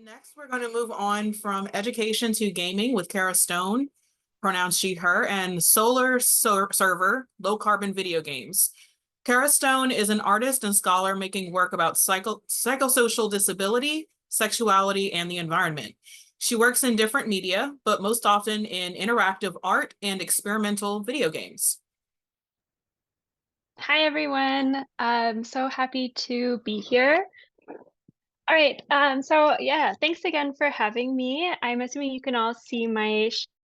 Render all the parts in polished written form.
Next, we're going to move on from education to gaming with Kara Stone, pronounced she, her, and Server, low carbon video games. Kara Stone is an artist and scholar making work about psychosocial disability, sexuality, and the environment. She works in different media, but most often in interactive art and experimental video games. Hi, everyone. I'm so happy to be here. All right. Thanks again for having me. I'm assuming you can all see my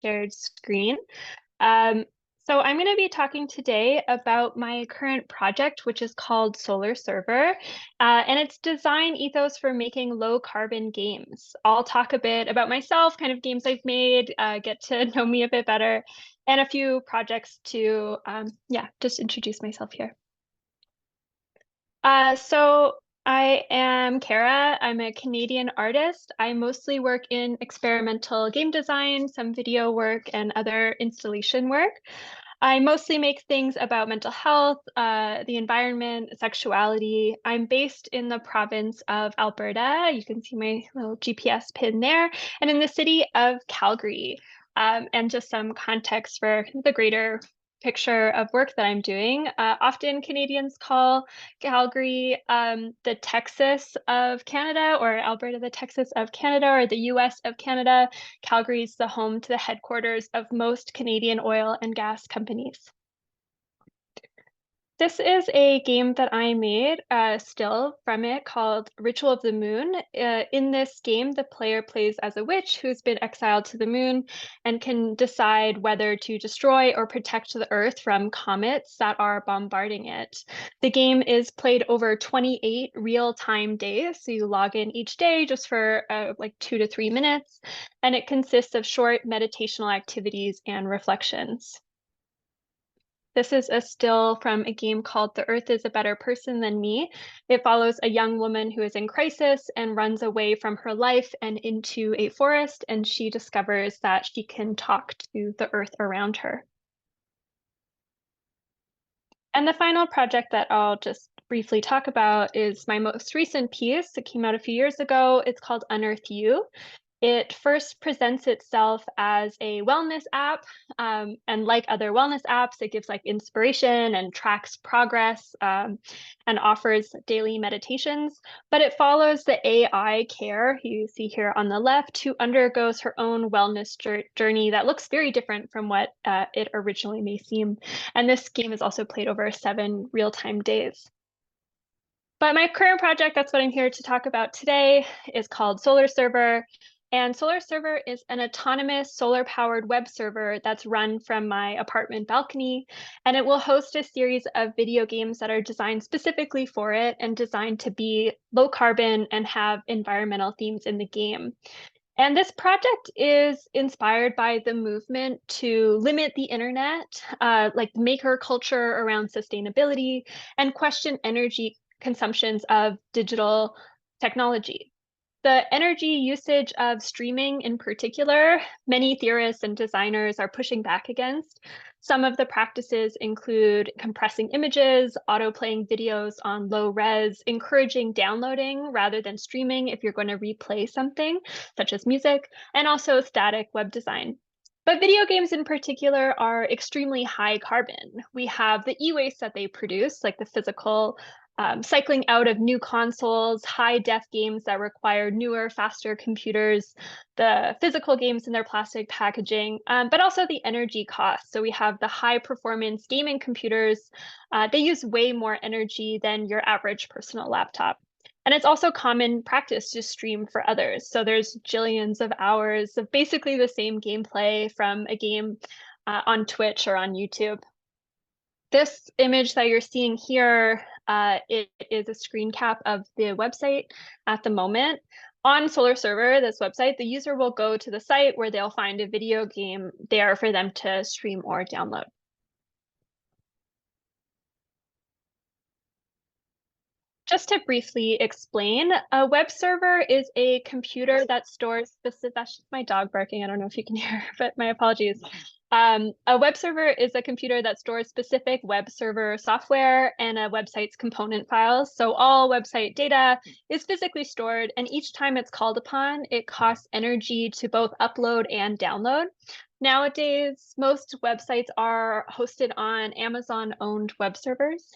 shared screen. Um, so I'm going to be talking today about my current project, which is called Solar Server, and its design ethos for making low carbon games. I'll talk a bit about myself, kind of games I've made, get to know me a bit better, and a few projects to, just introduce myself here. So I am Kara. I'm a Canadian artist. I mostly work in experimental game design, some video work, and other installation work. I mostly make things about mental health, the environment, sexuality. I'm based in the province of Alberta. You can see my little GPS pin there, and in the city of Calgary. And just some context for the greater picture of work that I'm doing. Often Canadians call Calgary the Texas of Canada, or Alberta the Texas of Canada, or the US of Canada. Calgary is the home to the headquarters of most Canadian oil and gas companies. This is a game that I made still from it called Ritual of the Moon. In this game, the player plays as a witch who's been exiled to the moon and can decide whether to destroy or protect the Earth from comets that are bombarding it. The game is played over 28 real-time days, so you log in each day just for like 2 to 3 minutes, and it consists of short meditational activities and reflections. This is a still from a game called The Earth is a Better Person Than Me. It follows a young woman who is in crisis and runs away from her life and into a forest, and she discovers that she can talk to the earth around her. And the final project that I'll just briefly talk about is my most recent piece. It came out a few years ago. It's called Unearth You. It first presents itself as a wellness app, and like other wellness apps, it gives like inspiration and tracks progress, and offers daily meditations. But it follows the AI Care, who you see here on the left, who undergoes her own wellness journey that looks very different from what it originally may seem. And this game is also played over 7 real-time days. But my current project, that's what I'm here to talk about today, is called Solar Server. And Solar Server is an autonomous solar-powered web server that's run from my apartment balcony, and it will host a series of video games that are designed specifically for it and designed to be low carbon and have environmental themes in the game. And this project is inspired by the movement to limit the internet, like maker culture around sustainability, and question energy consumptions of digital technology. The energy usage of streaming in particular, many theorists and designers are pushing back against. Some of the practices include compressing images, auto-playing videos on low res, encouraging downloading rather than streaming if you're going to replay something, such as music, and also static web design. But video games in particular are extremely high carbon. We have the e-waste that they produce, like the physical cycling out of new consoles, high-def games that require newer, faster computers, the physical games in their plastic packaging, but also the energy costs. So we have the high-performance gaming computers. They use way more energy than your average personal laptop. And it's also common practice to stream for others. So there's jillions of hours of basically the same gameplay from a game on Twitch or on YouTube. This image that you're seeing here, it is a screen cap of the website at the moment. On Solar Server, this website, the user will go to the site where they'll find a video game there for them to stream or download. Just to briefly explain, a web server is a computer that stores specific, that's just my dog barking, I don't know if you can hear, but my apologies. A web server is a computer that stores specific web server software and a website's component files. So all website data is physically stored, and each time it's called upon, it costs energy to both upload and download. Nowadays, most websites are hosted on Amazon-owned web servers.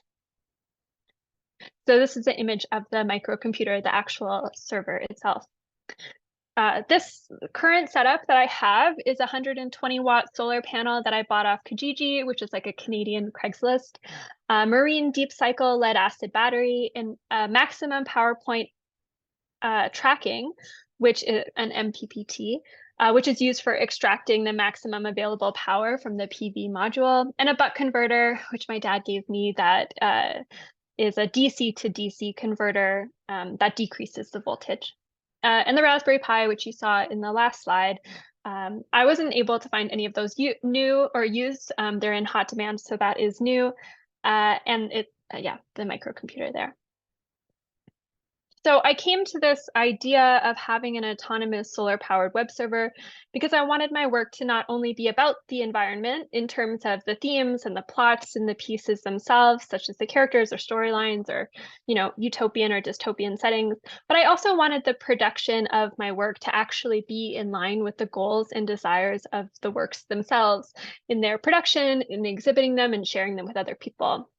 So this is an image of the microcomputer, the actual server itself. This current setup that I have is a 120-watt solar panel that I bought off Kijiji, which is like a Canadian Craigslist, marine deep cycle lead acid battery, and maximum power point tracking, which is an MPPT, which is used for extracting the maximum available power from the PV module, and a buck converter, which my dad gave me, that is a DC to DC converter that decreases the voltage. And the Raspberry Pi, which you saw in the last slide, I wasn't able to find any of those new or used. They're in hot demand, so that is new. And yeah, the microcomputer there. So I came to this idea of having an autonomous solar-powered web server because I wanted my work to not only be about the environment in terms of the themes and the plots and the pieces themselves, such as the characters or storylines or, utopian or dystopian settings, but I also wanted the production of my work to actually be in line with the goals and desires of the works themselves in their production, in exhibiting them and sharing them with other people.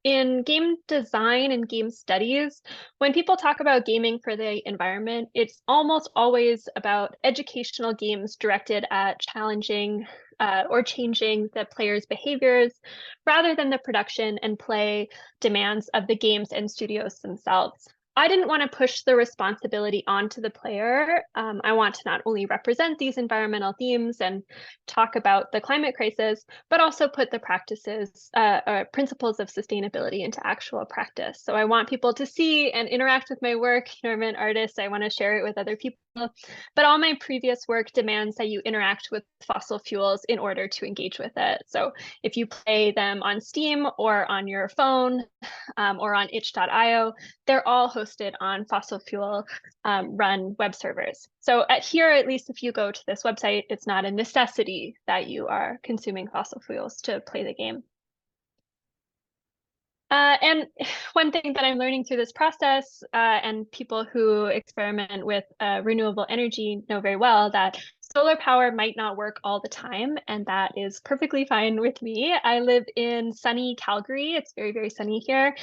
In game design and game studies, when people talk about gaming for the environment, it's almost always about educational games directed at challenging or changing the player's behaviors rather than the production and play demands of the games and studios themselves. I didn't want to push the responsibility onto the player. I want to not only represent these environmental themes and talk about the climate crisis, but also put the practices, principles of sustainability into actual practice. So I want people to see and interact with my work. I'm an artist. I want to share it with other people. But all my previous work demands that you interact with fossil fuels in order to engage with it. So if you play them on Steam or on your phone or on itch.io, they're all hosted on fossil fuel run web servers. So here, at least if you go to this website, it's not a necessity that you are consuming fossil fuels to play the game. And one thing that I'm learning through this process, and people who experiment with renewable energy know very well, that solar power might not work all the time, and that is perfectly fine with me. I live in sunny Calgary. It's very, very sunny here.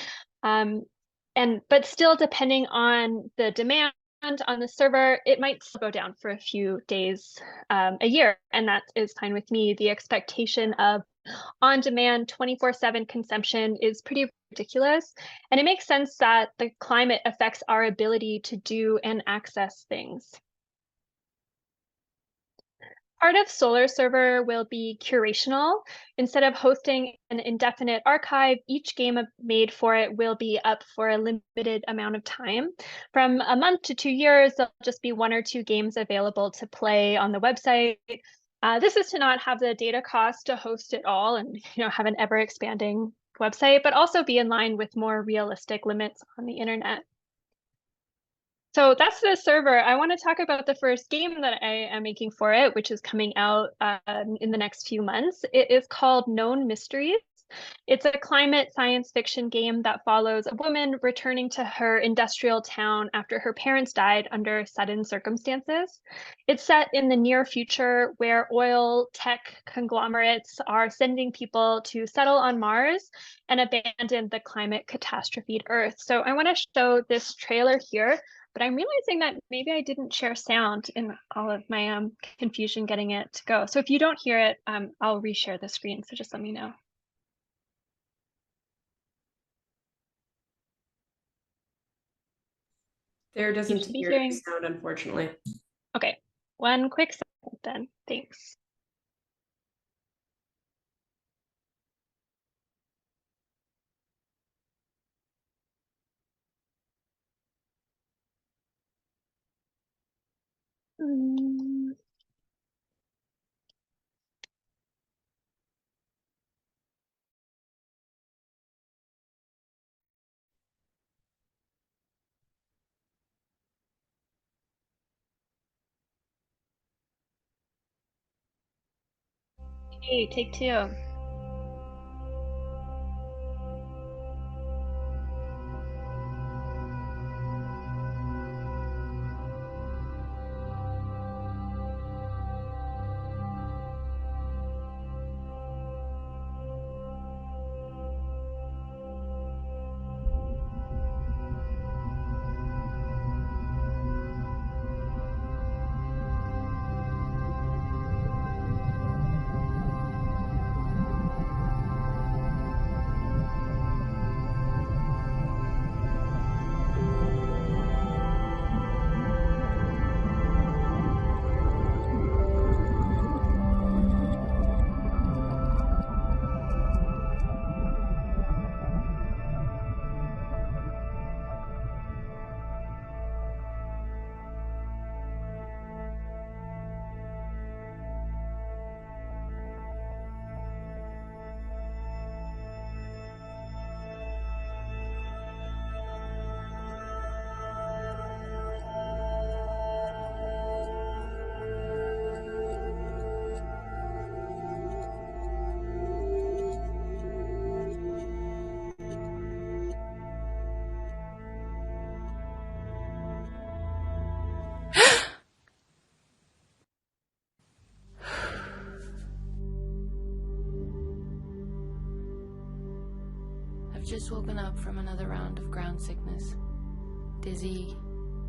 But still, depending on the demand on the server, it might still go down for a few days a year, and that is fine with me. The expectation of on-demand 24/7 consumption is pretty ridiculous, and it makes sense that the climate affects our ability to do and access things. Part of Solar Server will be curational. Instead of hosting an indefinite archive, each game made for it will be up for a limited amount of time. From a month to 2 years, there'll just be 1 or 2 games available to play on the website. This is to not have the data cost to host it all and have an ever-expanding website, but also be in line with more realistic limits on the internet. So that's the server. I want to talk about the first game that I am making for it, which is coming out in the next few months. It is called Known Mysteries. It's a climate science fiction game that follows a woman returning to her industrial town after her parents died under sudden circumstances. It's set in the near future where oil tech conglomerates are sending people to settle on Mars and abandon the climate catastrophe Earth. So I want to show this trailer here, but I'm realizing that maybe I didn't share sound in all of my confusion getting it to go. So if you don't hear it, I'll reshare the screen, so just let me know. There doesn't Seems to be appear to be hearing. sound, unfortunately. Okay, one quick second then, thanks. Mm. Hey, take two. I've just woken up from another round of ground sickness. Dizzy,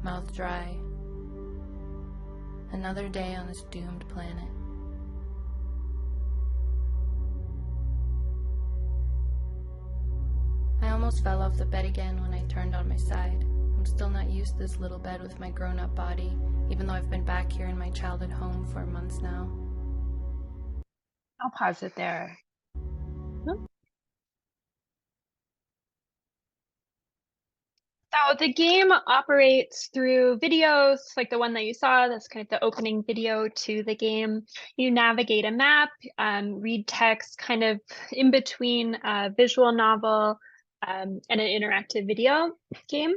mouth dry. Another day on this doomed planet. I almost fell off the bed again when I turned on my side. I'm still not used to this little bed with my grown-up body, even though I've been back here in my childhood home for months now. I'll pause it there. So the game operates through videos, like the one that you saw. That's kind of the opening video to the game. You navigate a map, read text, kind of in between a visual novel and an interactive video game,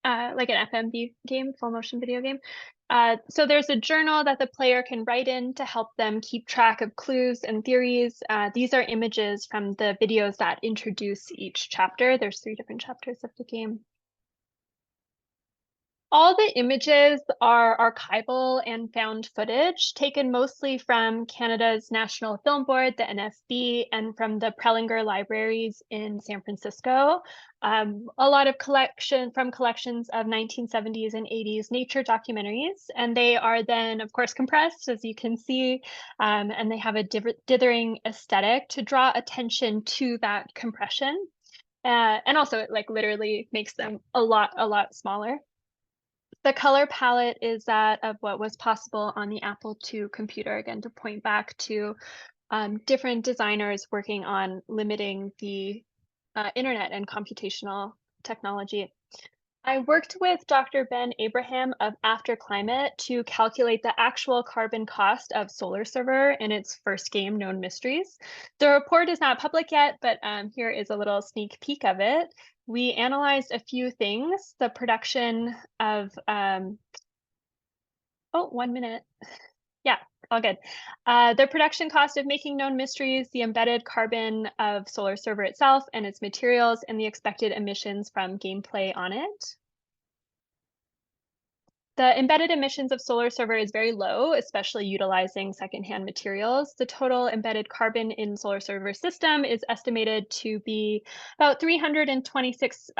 like an FMV game, full motion video game. So there's a journal that the player can write in to help them keep track of clues and theories. These are images from the videos that introduce each chapter. There's 3 different chapters of the game. All the images are archival and found footage taken mostly from Canada's National Film Board, the NFB, and from the Prelinger Libraries in San Francisco. A lot of collections of 1970s and 80s nature documentaries, and they are then, of course, compressed, as you can see, and they have a dithering aesthetic to draw attention to that compression. And also, it like literally makes them a lot smaller. The color palette is that of what was possible on the Apple II computer, again, to point back to different designers working on limiting the internet and computational technology. I worked with Dr. Ben Abraham of After Climate to calculate the actual carbon cost of Solar Server in its first game, Known Mysteries. The report is not public yet, but here is a little sneak peek of it. We analyzed a few things, the production of, oh, 1 minute. Yeah, all good. The production cost of making Known Mysteries, the embedded carbon of Solar Server itself and its materials, and the expected emissions from gameplay on it. The embedded emissions of Solar Server is very low, especially utilizing secondhand materials. The total embedded carbon in Solar Server system is estimated to be about 326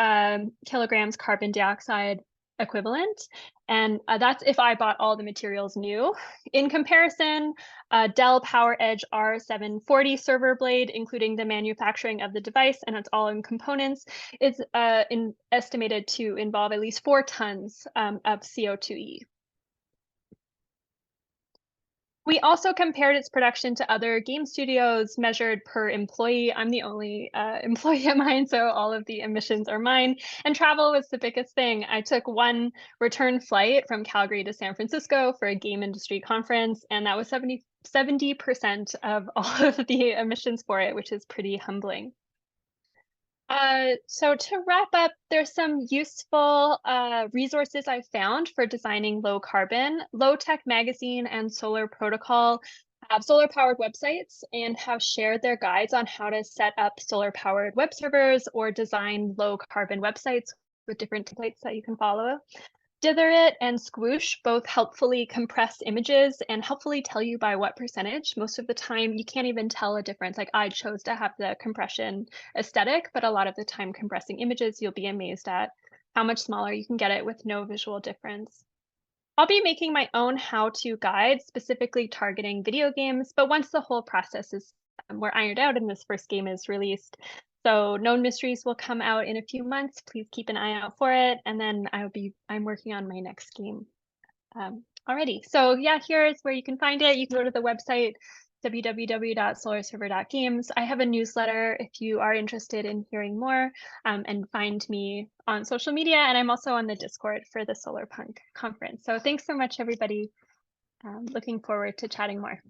kilograms carbon dioxide equivalent. And that's if I bought all the materials new. In comparison, Dell PowerEdge R740 server blade, including the manufacturing of the device and its all-in components, is estimated to involve at least 4 tons of CO2e. We also compared its production to other game studios measured per employee. I'm the only employee at mine, so all of the emissions are mine. And travel was the biggest thing. I took one return flight from Calgary to San Francisco for a game industry conference, and that was 70% of all of the emissions for it, which is pretty humbling. So to wrap up, there's some useful resources I found for designing low carbon. Low Tech Magazine and Solar Protocol have solar-powered websites and have shared their guides on how to set up solar-powered web servers or design low-carbon websites with different templates that you can follow. Ditherit and Squoosh both helpfully compress images and helpfully tell you by what percentage. Most of the time, you can't even tell a difference. Like I chose to have the compression aesthetic, but a lot of the time compressing images, you'll be amazed at how much smaller you can get it with no visual difference. I'll be making my own how-to guide specifically targeting video games, but once the whole process is more ironed out and this first game is released, so Known Mysteries will come out in a few months. Please keep an eye out for it. And then I'm working on my next game already. So yeah, here is where you can find it. You can go to the website, www.solarserver.games. I have a newsletter if you are interested in hearing more, and find me on social media. And I'm also on the Discord for the Solarpunk conference. So thanks so much, everybody. Looking forward to chatting more.